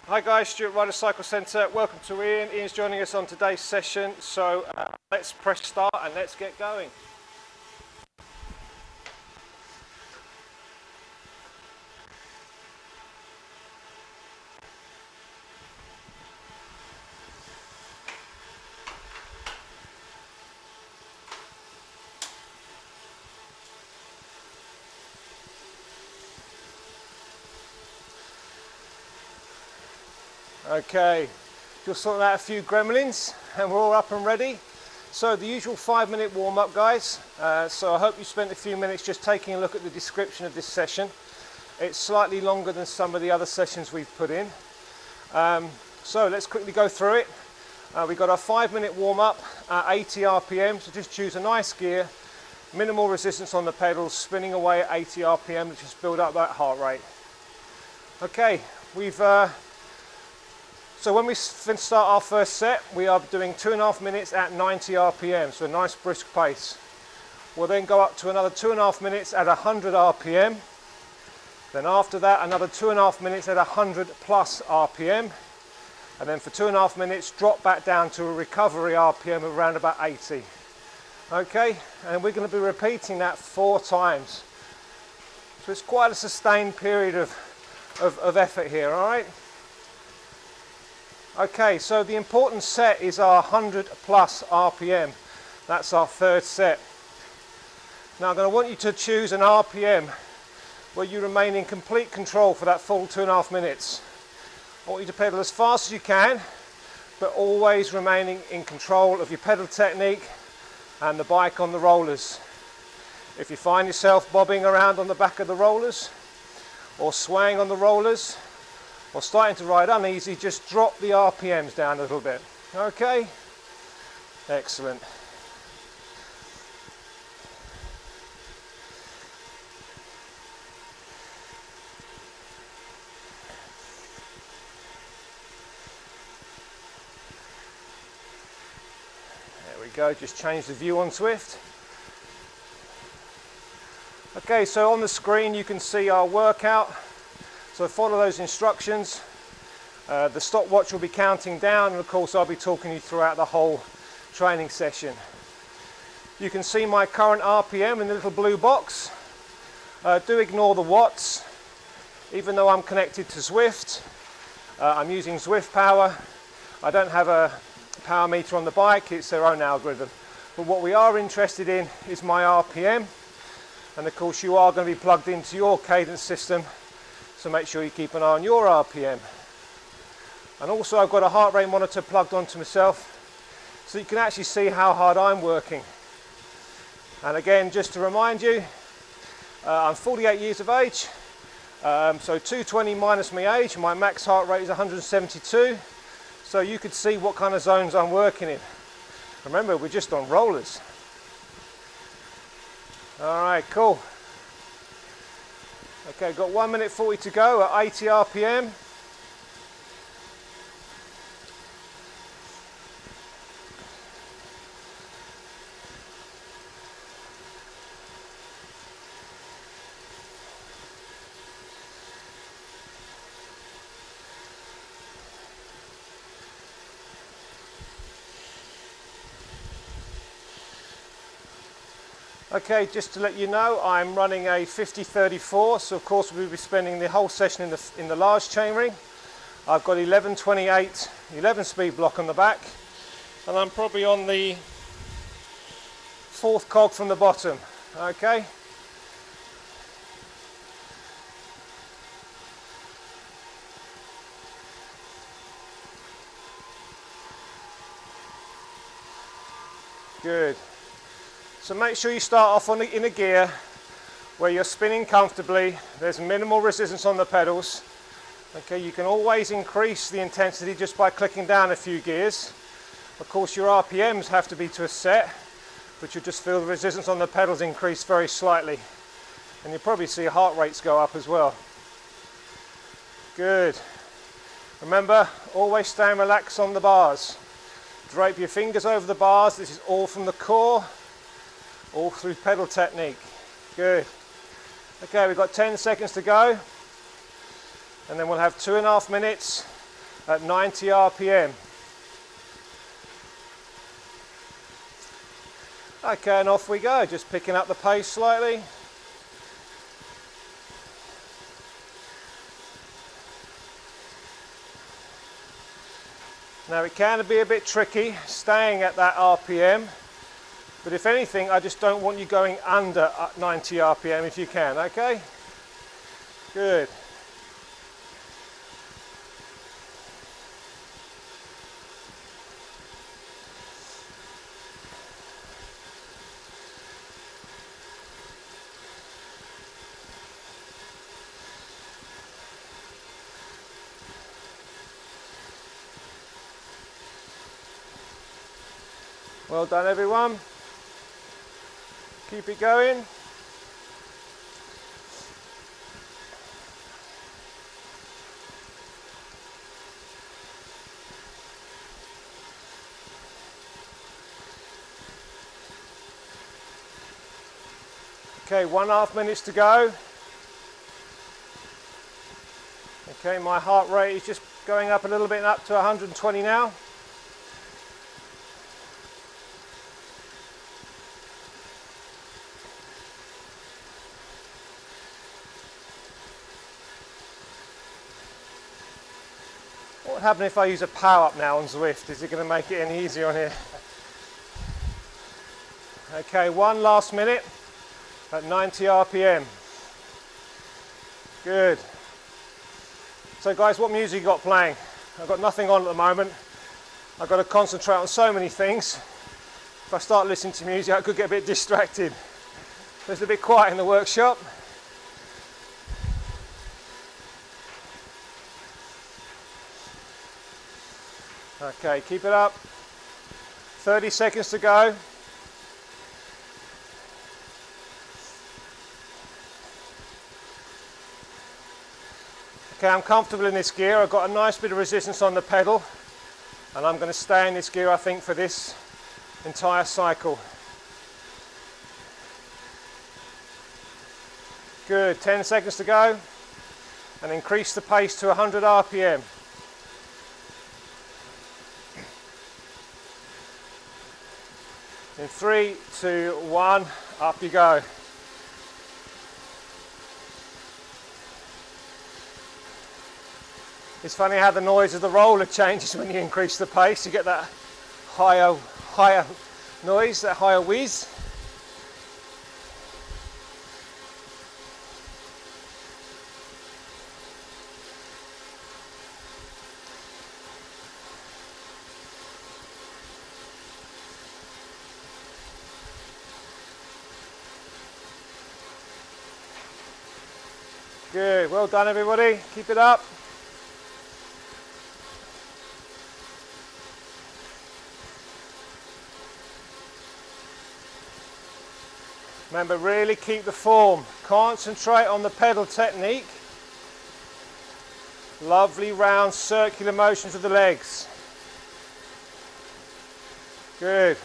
Hi guys, Stuart Rider Cycle Centre. Welcome to Ian. Ian's joining us on today's session. So let's press start and let's get going. Okay, just sorting out a few gremlins and we're all up and ready. So the usual 5-minute warm-up, guys. So I hope you spent a few minutes just taking a look at the description of this session. It's slightly longer than some of the other sessions we've put in. So let's quickly go through it. We've got our 5-minute warm-up at 80 RPM, so just choose a nice gear, minimal resistance on the pedals, spinning away at 80 RPM to just build up that heart rate. Okay, so when we start our first set, we are doing 2.5 minutes at 90 RPM, so a nice brisk pace. We'll then go up to another 2.5 minutes at 100 RPM. Then after that, another 2.5 minutes at 100 plus RPM. And then for 2.5 minutes, drop back down to a recovery RPM of around about 80. Okay, and we're going to be repeating that 4 times. So it's quite a sustained period of effort here, all right? Okay, so the important set is our 100 plus RPM. That's our third set. Now I'm going to want you to choose an RPM where you remain in complete control for that full 2.5 minutes. I want you to pedal as fast as you can, but always remaining in control of your pedal technique and the bike on the rollers. If you find yourself bobbing around on the back of the rollers or swaying on the rollers, or starting to ride uneasy, just drop the RPMs down a little bit. Okay? Excellent. There we go, just change the view on Swift. Okay, so on the screen you can see our workout. So follow those instructions. The stopwatch will be counting down, and of course I'll be talking you throughout the whole training session. You can see my current RPM in the little blue box. Do ignore the watts. Even though I'm connected to Zwift, I'm using Zwift power. I don't have a power meter on the bike, it's their own algorithm. But what we are interested in is my RPM, and of course you are going to be plugged into your cadence system. So make sure you keep an eye on your RPM. And also I've got a heart rate monitor plugged onto myself, so you can actually see how hard I'm working. And again, just to remind you, I'm 48 years of age, so 220 minus my age, my max heart rate is 172, so you could see what kind of zones I'm working in. Remember, we're just on rollers. Alright, cool. Okay, got 1 minute 40 to go at 80 RPM. Okay, just to let you know, I'm running a 50-34, so of course we'll be spending the whole session in the large chainring. I've got 11-28, 11 speed block on the back, and I'm probably on the 4th cog from the bottom. Okay. Good. So make sure you start off in a gear where you're spinning comfortably, there's minimal resistance on the pedals. Okay, you can always increase the intensity just by clicking down a few gears. Of course your RPMs have to be to a set, but you'll just feel the resistance on the pedals increase very slightly. And you'll probably see heart rates go up as well. Good. Remember, always stay relaxed on the bars. Drape your fingers over the bars. This is all from the core, all through pedal technique. Good. Okay, we've got 10 seconds to go, and then we'll have 2.5 minutes at 90 RPM. Okay, and off we go, just picking up the pace slightly. Now it can be a bit tricky staying at that RPM, but if anything, I just don't want you going under 90 RPM if you can, okay? Good. Well done, everyone. Keep it going. Okay, 1.5 minutes to go. Okay, my heart rate is just going up a little bit, up to 120 now. What would happen if I use a power up now on Zwift? Is it going to make it any easier on here? Okay, one last minute at 90 RPM. Good. So guys, what music you got playing? I've got nothing on at the moment. I've got to concentrate on so many things. If I start listening to music, I could get a bit distracted. So it's a bit quiet in the workshop. Okay, keep it up. 30 seconds to go. Okay, I'm comfortable in this gear. I've got a nice bit of resistance on the pedal, and I'm going to stay in this gear, I think, for this entire cycle. Good, 10 seconds to go, and increase the pace to 100 RPM. In 3, 2, 1, up you go. It's funny how the noise of the roller changes when you increase the pace. You get that higher noise, that higher whiz. Good, well done everybody, keep it up. Remember, really keep the form. Concentrate on the pedal technique. Lovely round circular motions of the legs. Good.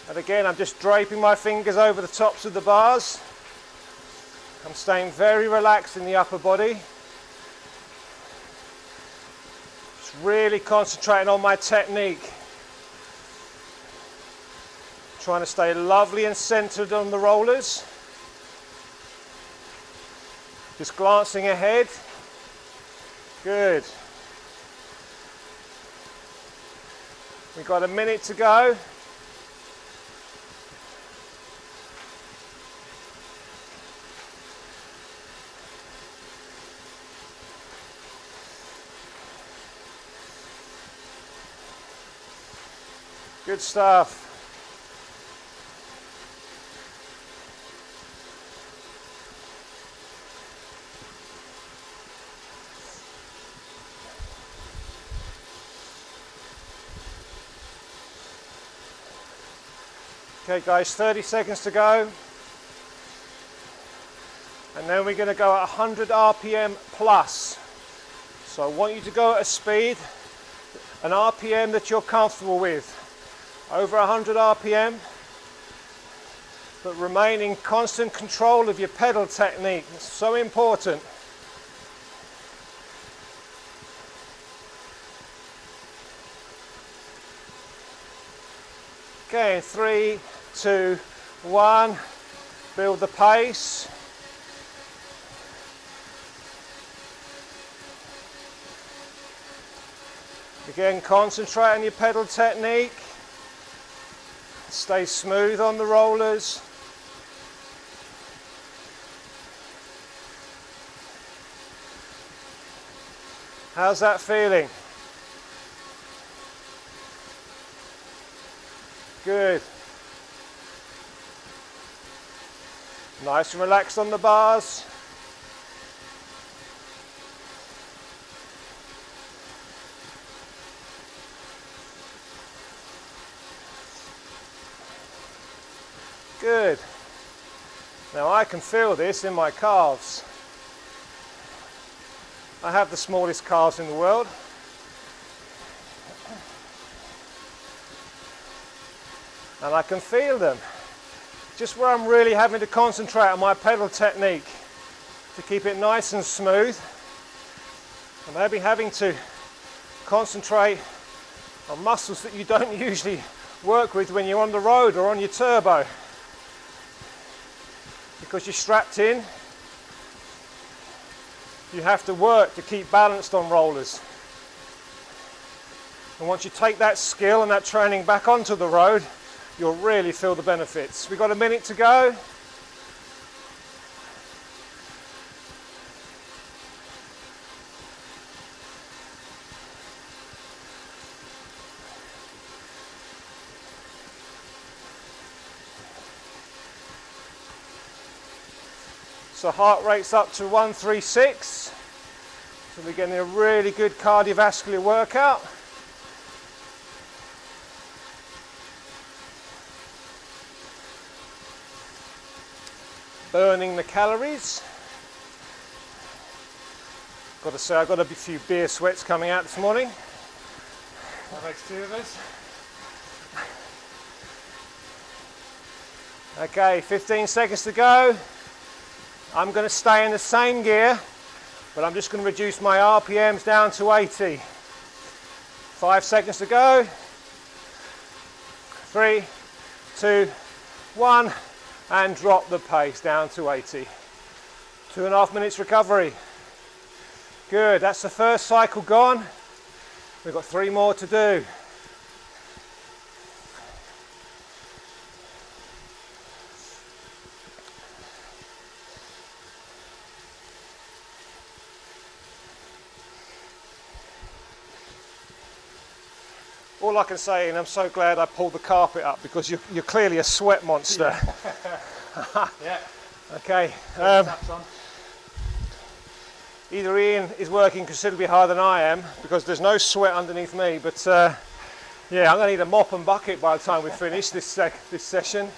And again, I'm just draping my fingers over the tops of the bars. I'm staying very relaxed in the upper body. Just really concentrating on my technique. Trying to stay lovely and centered on the rollers. Just glancing ahead. Good. We've got a minute to go. Good stuff. Okay guys, 30 seconds to go. And then we're going to go at 100 RPM plus. So I want you to go at a speed, an RPM that you're comfortable with. Over 100 RPM, but remain in constant control of your pedal technique. It's so important. Okay, in 3, 2, 1, build the pace. Again, concentrate on your pedal technique. Stay smooth on the rollers. How's that feeling? Good. Nice and relaxed on the bars. Good. Now I can feel this in my calves. I have the smallest calves in the world. And I can feel them. Just where I'm really having to concentrate on my pedal technique to keep it nice and smooth. I'm maybe having to concentrate on muscles that you don't usually work with when you're on the road or on your turbo. Because you're strapped in, you have to work to keep balanced on rollers. And once you take that skill and that training back onto the road, you'll really feel the benefits. We've got a minute to go. So heart rate's up to 136. So we're getting a really good cardiovascular workout. Burning the calories. Got to say, I've got a few beer sweats coming out this morning. That makes 2 of us. Okay, 15 seconds to go. I'm going to stay in the same gear, but I'm just going to reduce my RPMs down to 80. 5 seconds to go. 3, 2, 1. And drop the pace down to 80. 2.5 minutes recovery. Good, that's the first cycle gone. We've got 3 more to do. All I can say, and I'm so glad I pulled the carpet up because you're clearly a sweat monster. Yeah. Okay. On. Either Ian is working considerably harder than I am because there's no sweat underneath me, but yeah, I'm going to need a mop and bucket by the time we finish this session.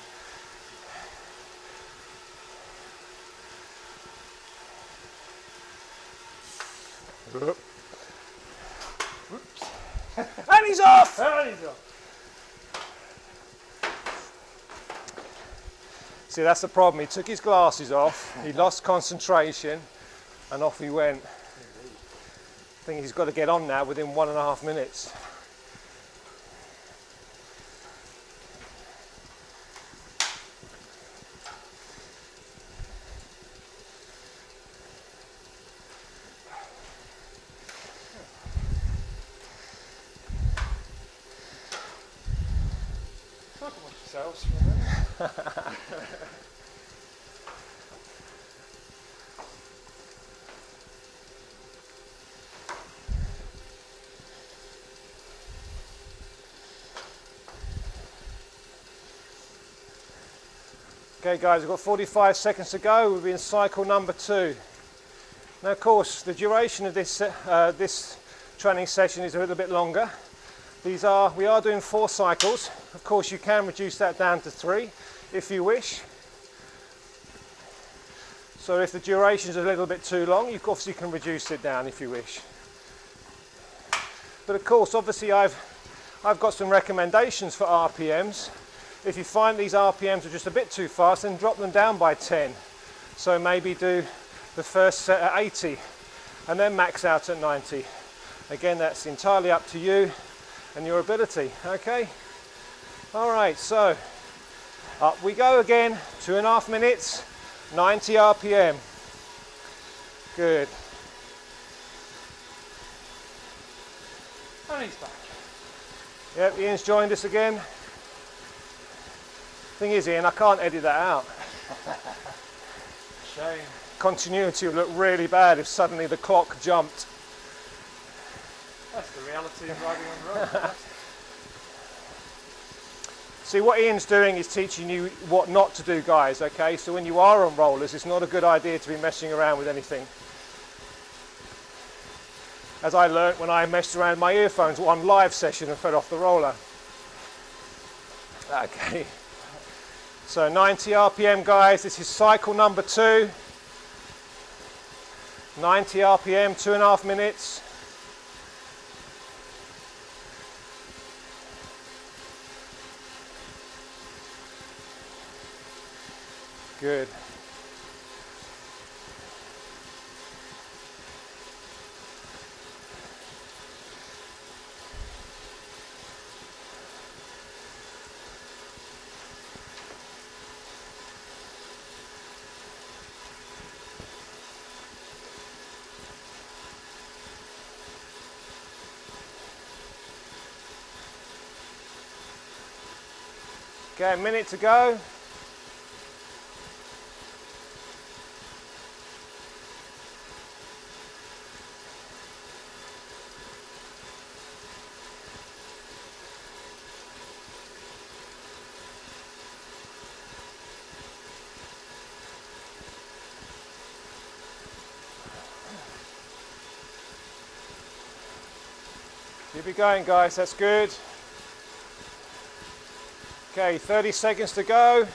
Whoops. And he's off! And he's off. See, that's the problem. He took his glasses off, he lost concentration, and off he went. I think he's got to get on now within 1.5 minutes. Talk about yourselves. Okay guys, we've got 45 seconds to go. We'll be in cycle number 2. Now of course, the duration of this training session is a little bit longer. We are doing 4 cycles. Of course, you can reduce that down to 3 if you wish. So if the duration is a little bit too long, you obviously can reduce it down if you wish. But of course, obviously I've got some recommendations for RPMs. If you find these RPMs are just a bit too fast, then drop them down by 10. So maybe do the first set at 80 and then max out at 90. Again, that's entirely up to you and your ability. Okay, All right, so up we go again, 2.5 minutes, 90 RPM. Good. And he's back. Yep, Ian's joined us again. Thing is, Ian, I can't edit that out. Shame. Continuity would look really bad if suddenly the clock jumped. That's the reality of riding on the road. See, what Ian's doing is teaching you what not to do, guys, okay? So when you are on rollers, it's not a good idea to be messing around with anything. As I learnt when I messed around with my earphones one live session and fell off the roller. Okay. So 90 RPM, guys. This is cycle number 2. 90 RPM, 2.5 minutes. Good. Okay, a minute to go. Keep it going, guys, that's good. Okay, 30 seconds to go.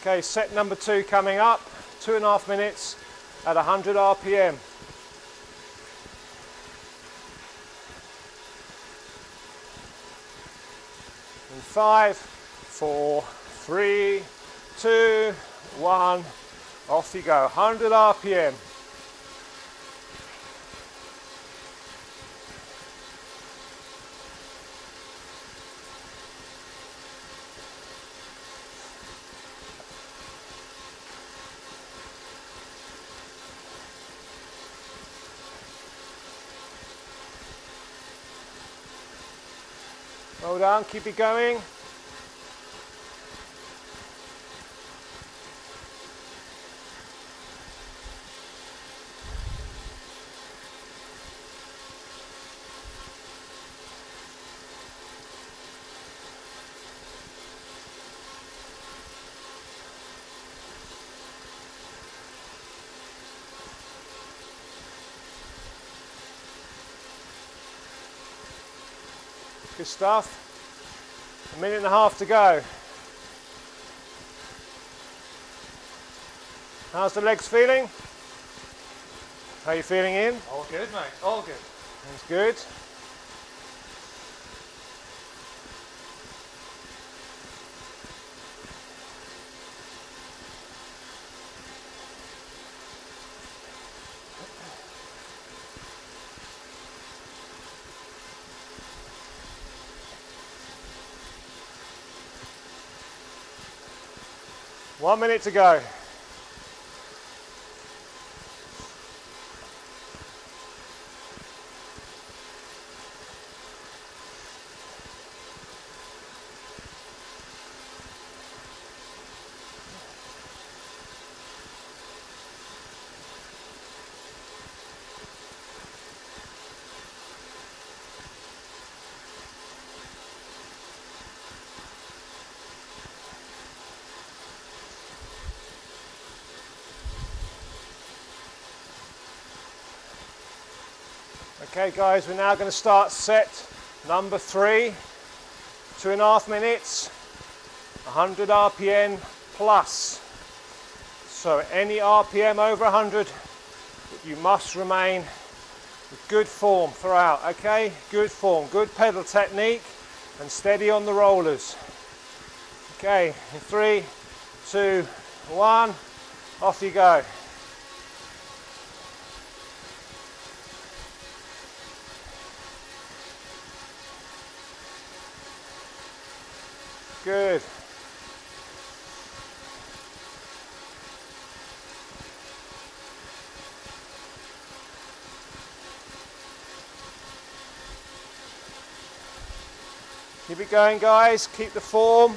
Okay, set number 2 coming up, 2.5 minutes at 100 RPM. In 5, 4, 3, 2, 1, off you go, 100 RPM. Well done, keep it going. Good stuff. 1.5 minutes to go. How's the legs feeling? How are you feeling, Ian? All good, mate. All good. That's good. One minute to go. Okay guys, we're now going to start set number 3, 2.5 minutes, 100 RPM plus. So any RPM over 100, you must remain with good form throughout, okay? Good form, good pedal technique and steady on the rollers. Okay, in 3, 2, 1, off you go. Good. Keep it going, guys. Keep the form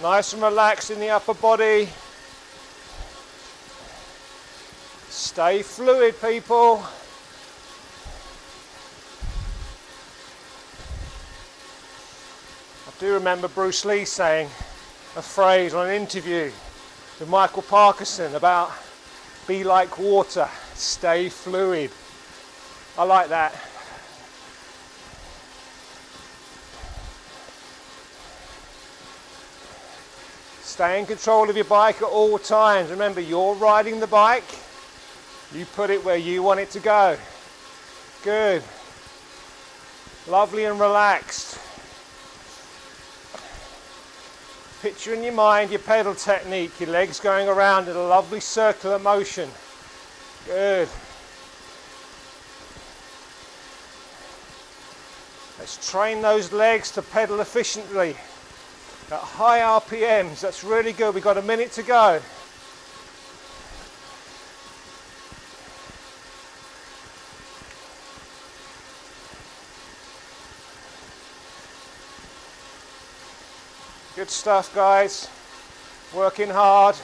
nice and relaxed in the upper body. Stay fluid, people. I do remember Bruce Lee saying a phrase on an interview with Michael Parkinson about be like water, stay fluid. I like that. Stay in control of your bike at all times. Remember, you're riding the bike. You put it where you want it to go. Good. Lovely and relaxed. Picture in your mind your pedal technique, your legs going around in a lovely circular motion. Good. Let's train those legs to pedal efficiently at high RPMs. That's really good. We've got a minute to go. Good stuff, guys. Working hard.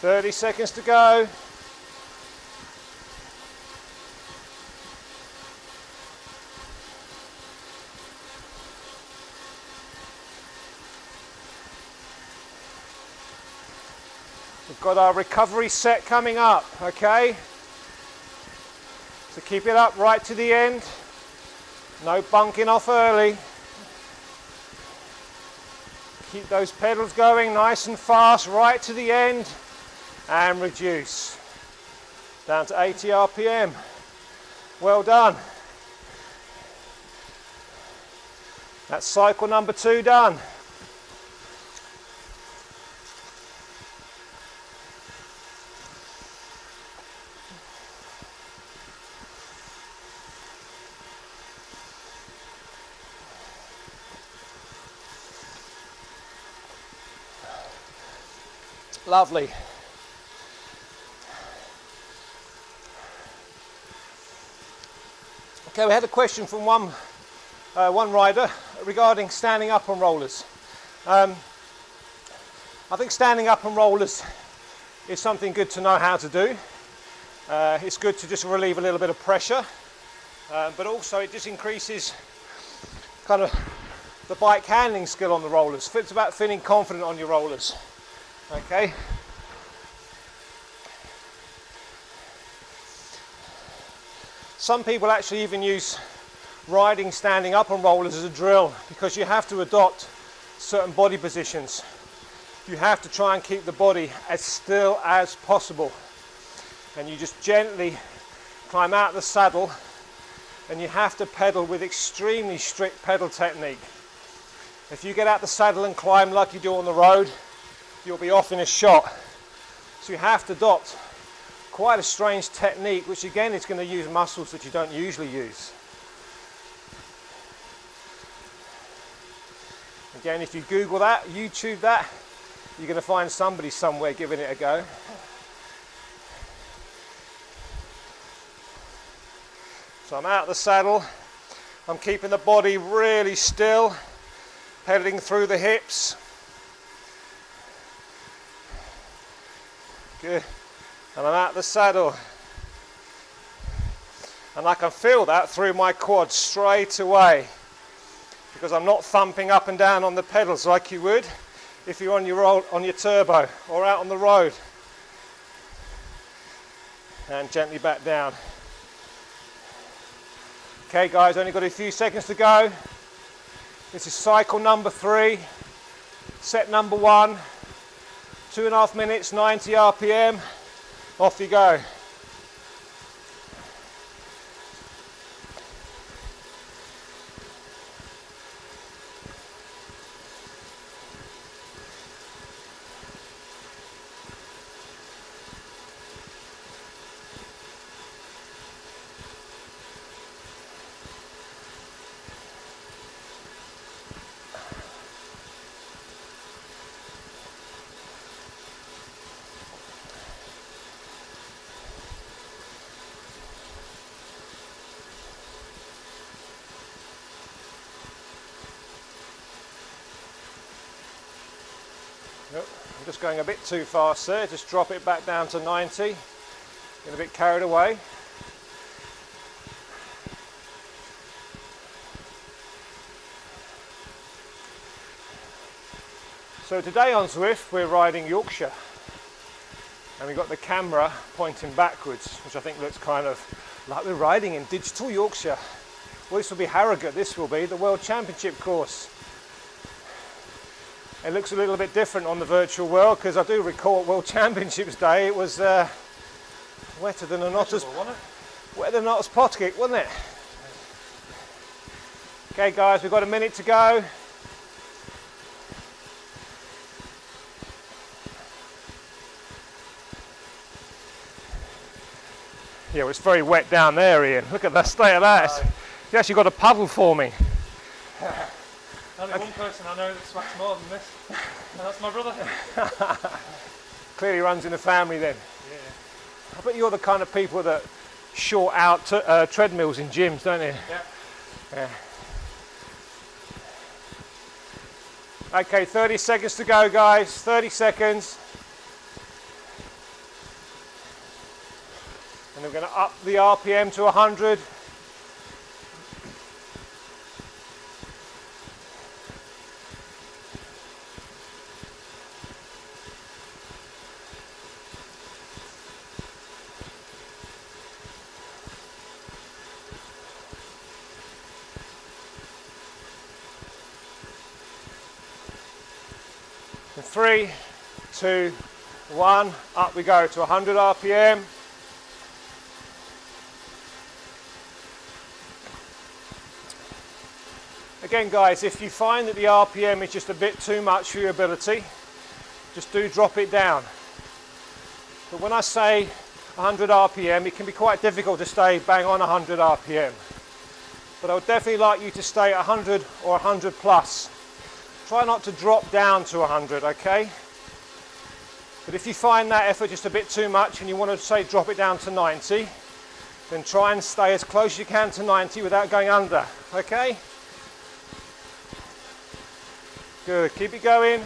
Thirty seconds to go. We've got our recovery set coming up, okay? So keep it up right to the end. No bunking off early. Keep those pedals going nice and fast right to the end and reduce. Down to 80 RPM. Well done. That's cycle number 2 done. Lovely. Okay, we had a question from one rider regarding standing up on rollers. I think standing up on rollers is something good to know how to do. It's good to just relieve a little bit of pressure, but also it just increases kind of the bike handling skill on the rollers. It's about feeling confident on your rollers. Okay. Some people actually even use riding standing up on rollers as a drill because you have to adopt certain body positions. You have to try and keep the body as still as possible. And you just gently climb out of the saddle and you have to pedal with extremely strict pedal technique. If you get out the saddle and climb like you do on the road, you'll be off in a shot. So you have to adopt quite a strange technique, which again is going to use muscles that you don't usually use. Again, if you Google that, YouTube that, you're going to find somebody somewhere giving it a go. So I'm out of the saddle, I'm keeping the body really still, pedaling through the hips. Good. And I'm out of the saddle. And I can feel that through my quads straight away because I'm not thumping up and down on the pedals like you would if you're on your turbo or out on the road. And gently back down. Okay guys, only got a few seconds to go. This is cycle number 3. Set number 1, 2.5 minutes, 90 RPM, off you go. Yep, I'm just going a bit too fast there, just drop it back down to 90, get a bit carried away. So today on Zwift we're riding Yorkshire, and we've got the camera pointing backwards, which I think looks kind of like we're riding in digital Yorkshire. Well, this will be Harrogate, this will be the World Championship course. It looks a little bit different on the virtual world, because I do recall World Championships Day it was wetter than an otter's potkick, wasn't it? Okay guys, we've got a minute to go. Yeah, well, it's very wet down there, Ian. Look at the state of that. You actually got a puddle forming. Only one person I know that sweats more than this, and that's my brother. Clearly runs in the family then. Yeah. I bet you're the kind of people that short out treadmills in gyms, don't you? Yeah. Yeah. Okay, 30 seconds to go, guys. 30 seconds. And we're going to up the RPM to 100. In 3, 2, 1, up we go to 100 RPM. Again guys, if you find that the RPM is just a bit too much for your ability, just do drop it down. But when I say 100 RPM, it can be quite difficult to stay bang on 100 RPM. But I would definitely like you to stay at 100 or 100 plus. Try not to drop down to 100, okay? But if you find that effort just a bit too much and you want to say drop it down to 90, then try and stay as close as you can to 90 without going under, okay? Good, keep it going.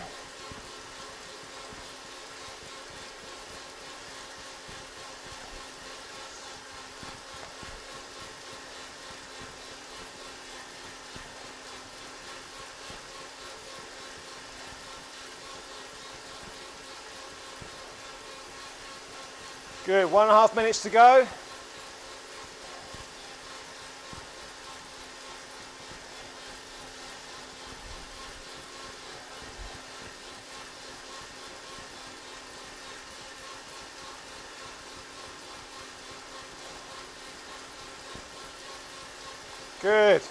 Good, 1.5 minutes to go. Good.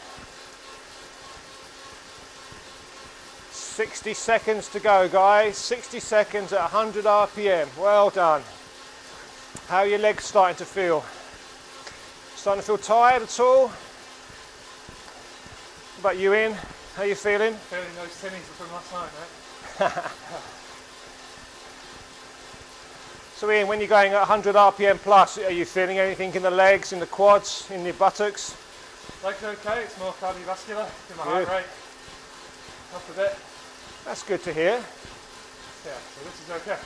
60 seconds to go, guys. 60 seconds at 100 RPM. Well done. How are your legs starting to feel? Starting to feel tired at all? What about you, Ian? How are you feeling? Feeling those tinnies from last night, mate. So Ian, when you're going at 100 RPM plus, are you feeling anything in the legs, in the quads, in your buttocks? Legs okay, it's more cardiovascular, in my heart rate up a bit. That's good to hear. Yeah, so this is okay.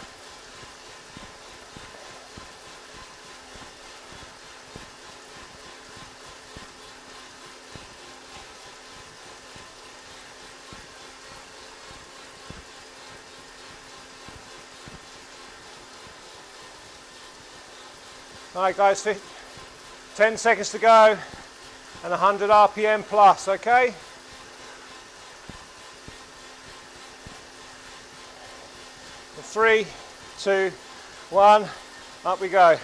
Alright guys, 10 seconds to go and 100 RPM plus, okay? 3, 2, 1, up we go.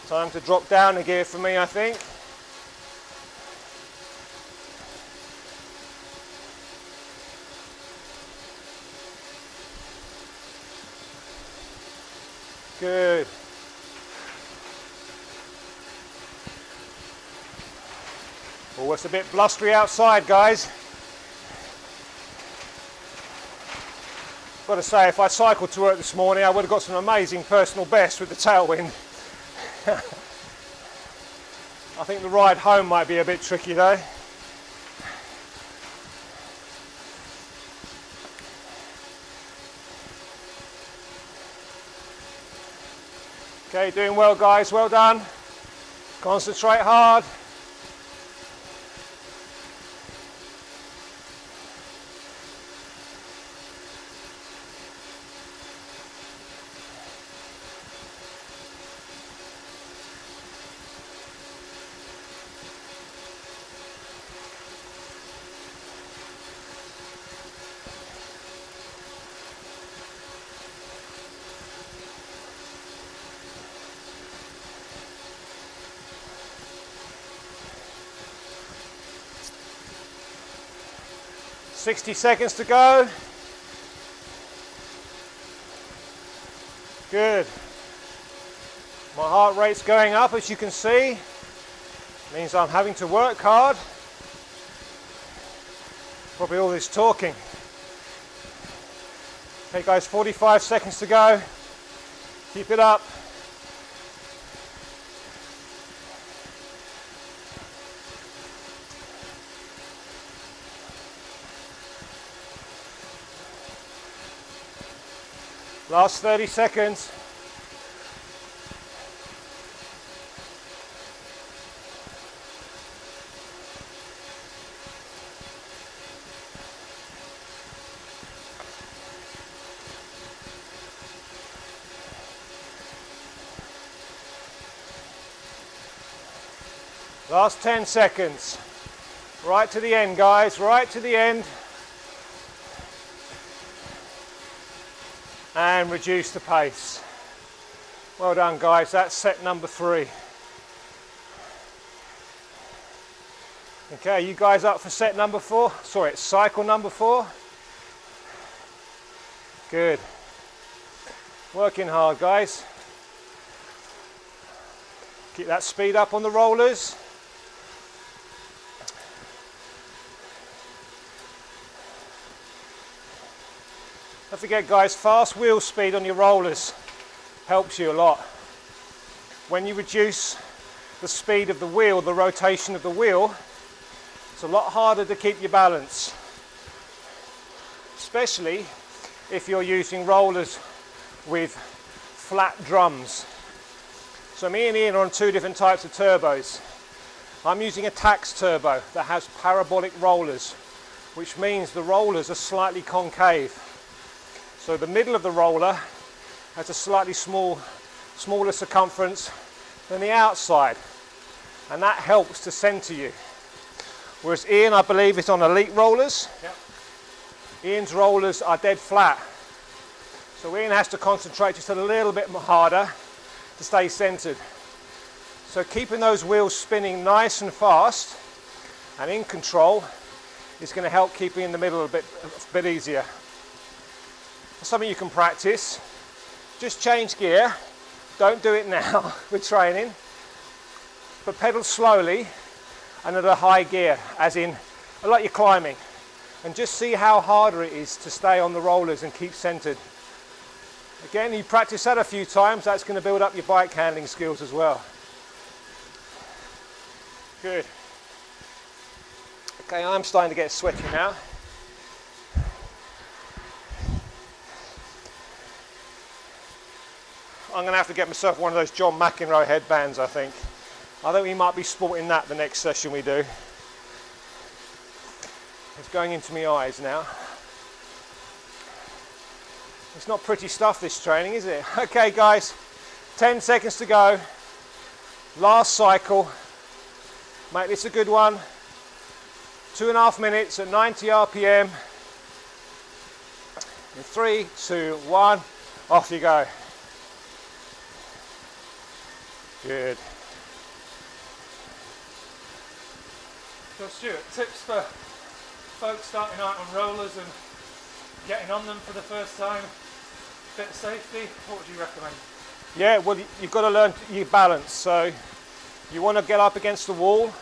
Time to drop down a gear for me, I think. Good. Oh, it's a bit blustery outside, guys. Got to say, if I cycled to work this morning, I would have got some amazing personal bests with the tailwind. I think the ride home might be a bit tricky though. Okay, doing well guys, well done. Concentrate hard. $60 seconds to go. Good. My heart rate's going up, as you can see. Means I'm having to work hard. Probably all this talking. Okay guys, 45 seconds to go. Keep it up. Last 30 seconds. Last 10 seconds. Right to the end, guys, right to the end. And reduce the pace. Well done guys, that's set number 3. Okay, you guys up for set number 4? Sorry, it's cycle number 4. Good. Working hard guys. Keep that speed up on the rollers. Don't forget guys, fast wheel speed on your rollers helps you a lot. When you reduce the speed of the wheel, the rotation of the wheel, it's a lot harder to keep your balance. Especially if you're using rollers with flat drums. So me and Ian are on 2 different types of turbos. I'm using a tax turbo that has parabolic rollers, which means the rollers are slightly concave. So the middle of the roller has a slightly smaller circumference than the outside, and that helps to center you. Whereas Ian, I believe, is on elite rollers. Yep. Ian's rollers are dead flat. So Ian has to concentrate just a little bit harder to stay centered. So keeping those wheels spinning nice and fast and in control is going to help keep you in the middle a bit easier. Something you can practice. Just change gear. Don't do it now with training, but pedal slowly and at a high gear, as in like you're climbing, and just see how harder it is to stay on the rollers and keep centered. Again, you practice that a few times, that's going to build up your bike handling skills as well. Good. Okay, I'm starting to get sweaty now. I'm going to have to get myself one of those John McEnroe headbands, I think. I think we might be sporting that the next session we do. It's going into my eyes now. It's not pretty stuff, this training, is it? Okay guys, 10 seconds to go. Last cycle. Make this a good one. 2.5 minutes at 90 RPM. In 3, 2, 1, off you go. Good. So Stuart, tips for folks starting out on rollers and getting on them for the first time, bit of safety, what would you recommend? Yeah, well, you've got to learn your balance. So you want to get up against the wall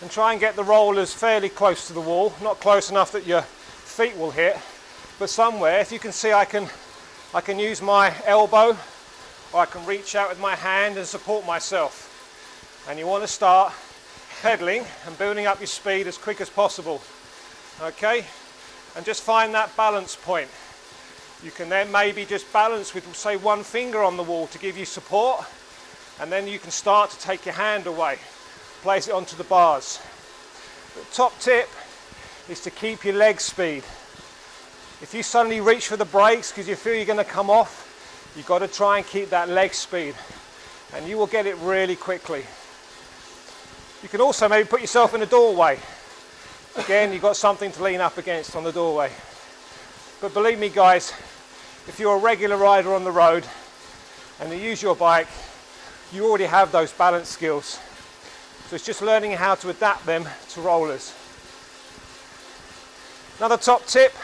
and try and get the rollers fairly close to the wall, not close enough that your feet will hit, but somewhere. If you can see, I can use my elbow, or I can reach out with my hand and support myself. And you want to start pedaling and building up your speed as quick as possible. Okay, and just find that balance point. You can then maybe just balance with, say, one finger on the wall to give you support, and then you can start to take your hand away, place it onto the bars. The top tip is to keep your leg speed. If you suddenly reach for the brakes because you feel you're going to come off, you've got to try and keep that leg speed, and you will get it really quickly. You can also maybe put yourself in a doorway. Again, you've got something to lean up against on the doorway. But believe me guys, if you're a regular rider on the road and you use your bike, you already have those balance skills. So it's just learning how to adapt them to rollers. Another top tip,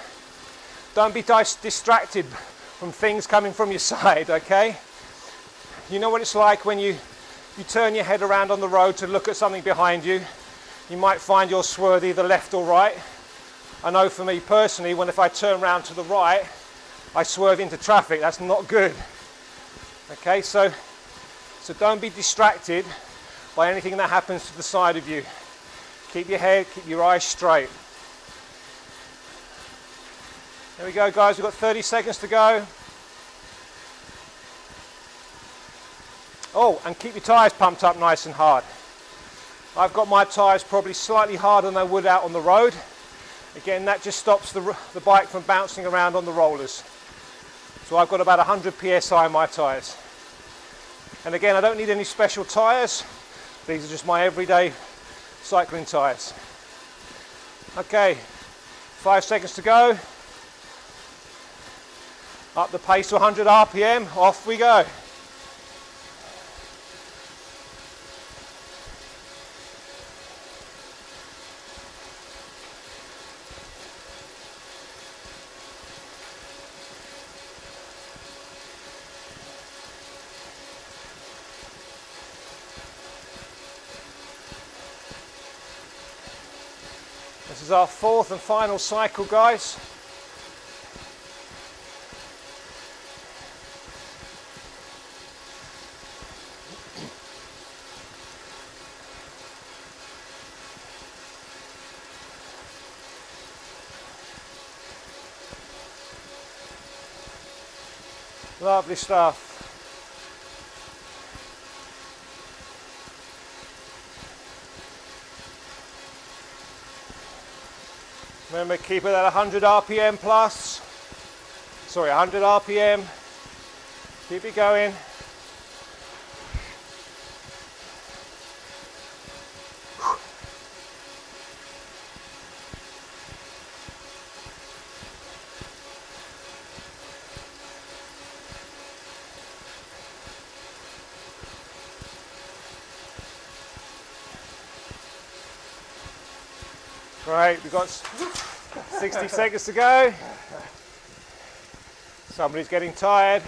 don't be distracted from things coming from your side, okay? You know what it's like when you turn your head around on the road to look at something behind you. You might find you'll swerve either left or right. I know for me personally, if I turn around to the right, I swerve into traffic. That's not good. Okay, so don't be distracted by anything that happens to the side of you. Keep your head, keep your eyes straight. There we go, guys. We've got 30 seconds to go. Oh, and keep your tyres pumped up nice and hard. I've got my tyres probably slightly harder than I would out on the road. Again, that just stops the bike from bouncing around on the rollers. So I've got about 100 psi in my tyres. And again, I don't need any special tyres. These are just my everyday cycling tyres. Okay, 5 seconds to go. Up the pace to 100 RPM, off we go. This is our fourth and final cycle, guys. Lovely stuff. Remember, keep it at 100 RPM plus. Sorry, 100 RPM. Keep it going. Great, we've got 60 seconds to go. Somebody's getting tired.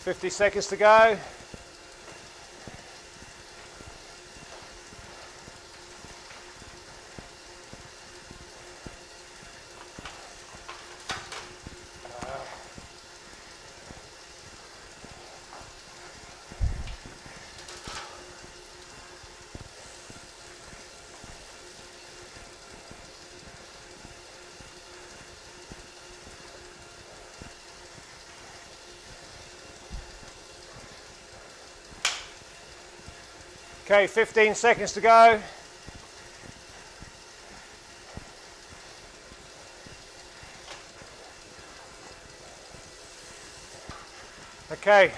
$50 seconds to go. Okay, 15 seconds to go. Okay,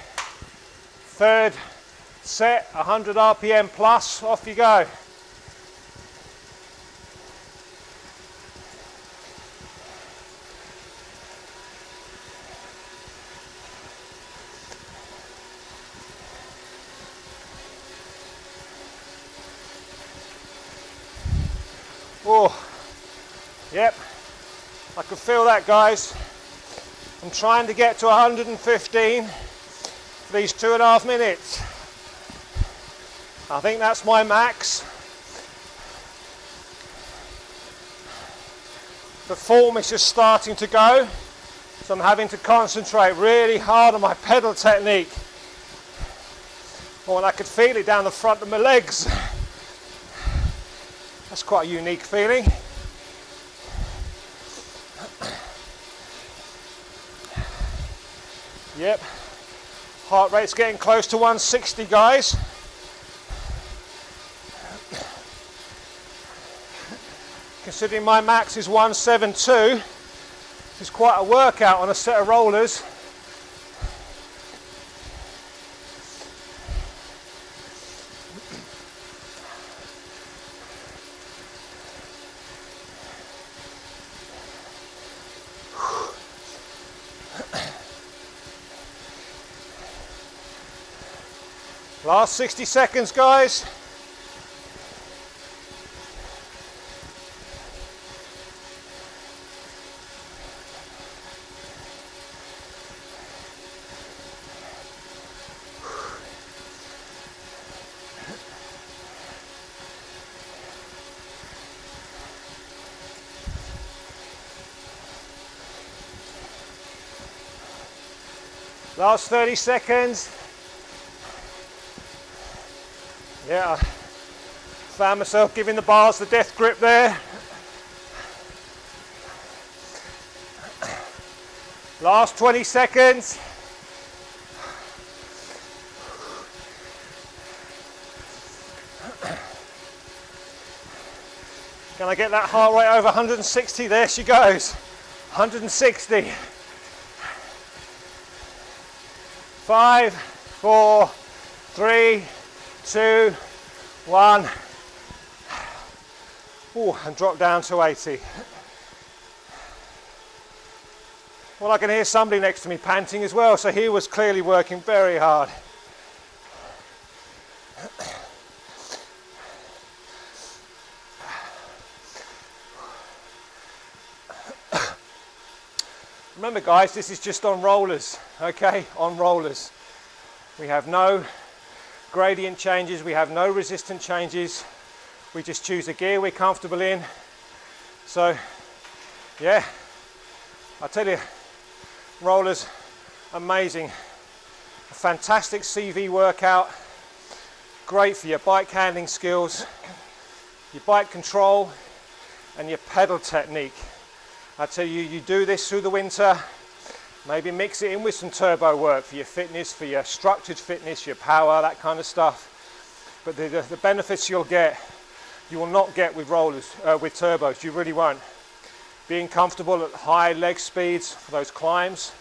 third set, 100 RPM plus, off you go. Oh, yep, I can feel that, guys. I'm trying to get to 115 for these 2.5 minutes. I think that's my max. The form is just starting to go, so I'm having to concentrate really hard on my pedal technique. Oh, and I could feel it down the front of my legs. That's quite a unique feeling. Yep, heart rate's getting close to 160, guys. Considering my max is 172, it's quite a workout on a set of rollers. Last 60 seconds, guys. Last 30 seconds. Yeah, I found myself giving the bars the death grip there. Last 20 seconds. Can I get that heart rate over 160? There she goes. 160. 5, 4, 3, 2, 1. Oh, and drop down to 80. Well, I can hear somebody next to me panting as well, so he was clearly working very hard. Remember, guys, this is just on rollers, okay? On rollers. We have no gradient changes, we have no resistant changes. We just choose a gear we're comfortable in. So, yeah, I tell you, rollers, amazing. A fantastic CV workout. Great for your bike handling skills, your bike control, and your pedal technique. I tell you, you do this through the winter, maybe mix it in with some turbo work for your fitness, for your structured fitness, your power, that kind of stuff. But the benefits you'll get, you will not get with rollers, with turbos, you really won't. Being comfortable at high leg speeds for those climbs.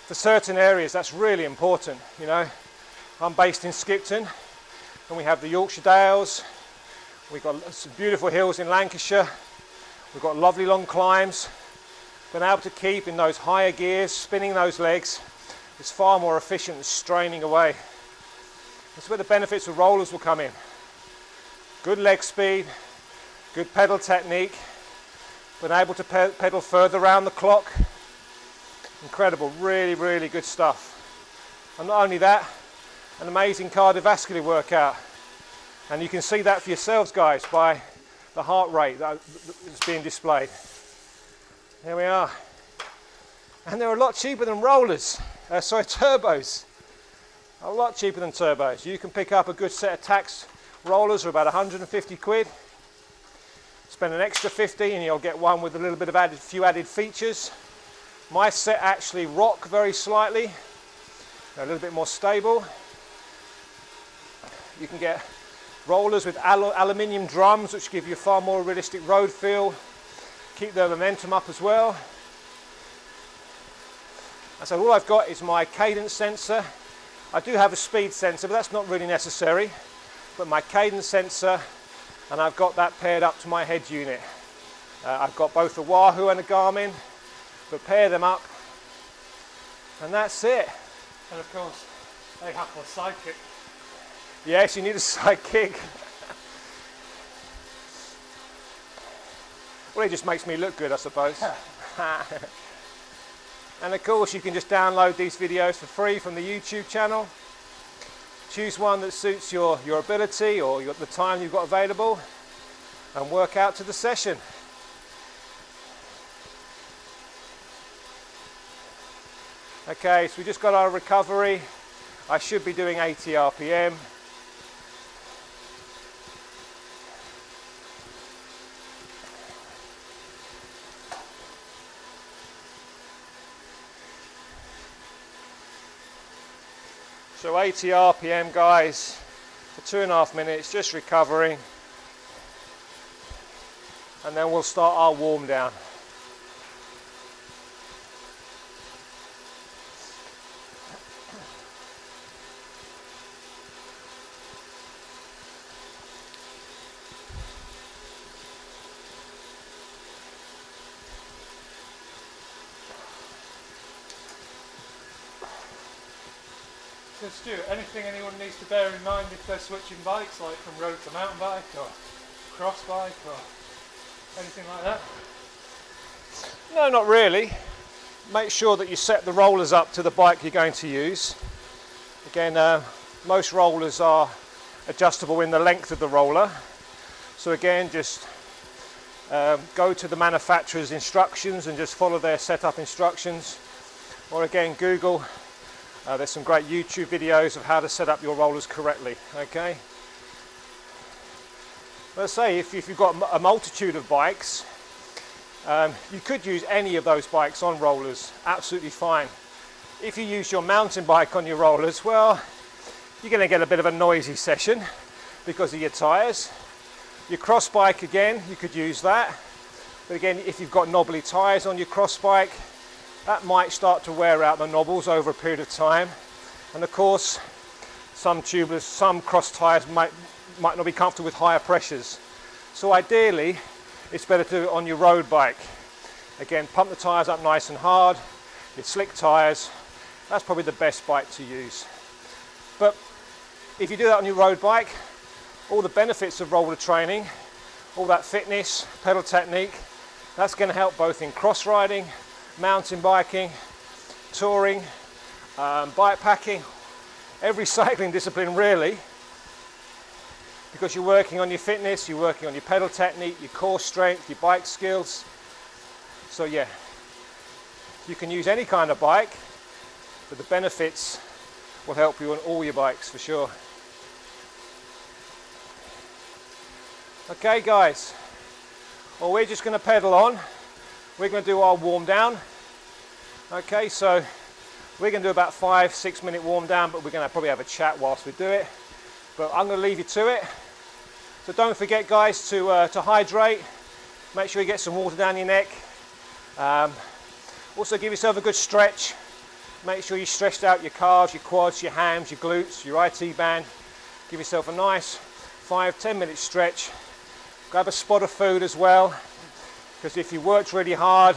For certain areas, that's really important, you know. I'm based in Skipton, and we have the Yorkshire Dales. We've got some beautiful hills in Lancashire. We've got lovely long climbs. Being able to keep in those higher gears, spinning those legs, is far more efficient than straining away. That's where the benefits of rollers will come in. Good leg speed, good pedal technique, being able to pedal further around the clock. Incredible, really, really good stuff. And not only that, an amazing cardiovascular workout. And you can see that for yourselves, guys, by the heart rate that's being displayed. There we are. And they're a lot cheaper than rollers, turbos. A lot cheaper than turbos. You can pick up a good set of tax rollers for about 150 quid. Spend an extra 50 and you'll get one with a little bit of few added features. My set actually rock very slightly. They're a little bit more stable. You can get rollers with aluminium drums, which give you a far more realistic road feel. Keep the momentum up as well. And so all I've got is my cadence sensor I do have a speed sensor, but that's not really necessary. But my cadence sensor, and I've got that paired up to my head unit. I've got both a Wahoo and a Garmin, but pair them up, and that's it. And of course, they have a sidekick. Yes, you need a sidekick. Well, it just makes me look good, I suppose. And of course, you can just download these videos for free from the YouTube channel. Choose one that suits your ability or the time you've got available, and work out to the session. Okay, so we just got our recovery. I should be doing 80 RPM. So 80 RPM, guys, for 2.5 minutes, just recovering. And then we'll start our warm down. So Stuart, anything anyone needs to bear in mind if they're switching bikes, like from road to mountain bike or cross bike or anything like that? No, not really. Make sure that you set the rollers up to the bike you're going to use. Again, most rollers are adjustable in the length of the roller. So again, just go to the manufacturer's instructions and just follow their setup instructions. Or again, Google. There's some great YouTube videos of how to set up your rollers correctly, okay? Let's say if you've got a multitude of bikes, you could use any of those bikes on rollers, absolutely fine. If you use your mountain bike on your rollers, well, you're going to get a bit of a noisy session because of your tyres. Your cross bike, again, you could use that. But again, if you've got knobbly tyres on your cross bike, that might start to wear out the knobbles over a period of time. And of course, some tubeless, some cross tyres might not be comfortable with higher pressures. So ideally, it's better to do it on your road bike. Again, pump the tyres up nice and hard, your slick tyres, that's probably the best bike to use. But if you do that on your road bike, all the benefits of roller training, all that fitness, pedal technique, that's going to help both in cross riding, mountain biking, touring, bike packing, every cycling discipline really, because you're working on your fitness, you're working on your pedal technique, your core strength, your bike skills. So yeah, you can use any kind of bike, but the benefits will help you on all your bikes for sure. Okay guys, well we're just going to pedal on. We're going to do our warm down. Okay, so we're going to do about 5-6 minute warm down, but we're going to probably have a chat whilst we do it. But I'm going to leave you to it. So don't forget guys to hydrate. Make sure you get some water down your neck. Also give yourself a good stretch. Make sure you stretched out your calves, your quads, your hams, your glutes, your IT band. Give yourself a nice 5-10 minute stretch. Grab a spot of food as well, because if you worked really hard,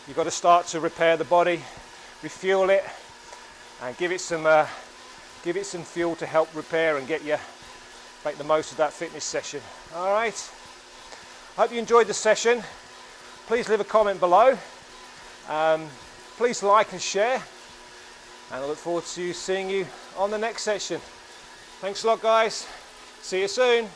you've got to start to repair the body, refuel it, and give it some fuel to help repair and make the most of that fitness session. All right. Hope you enjoyed the session. Please leave a comment below. Please like and share, and I look forward to seeing you on the next session. Thanks a lot, guys. See you soon.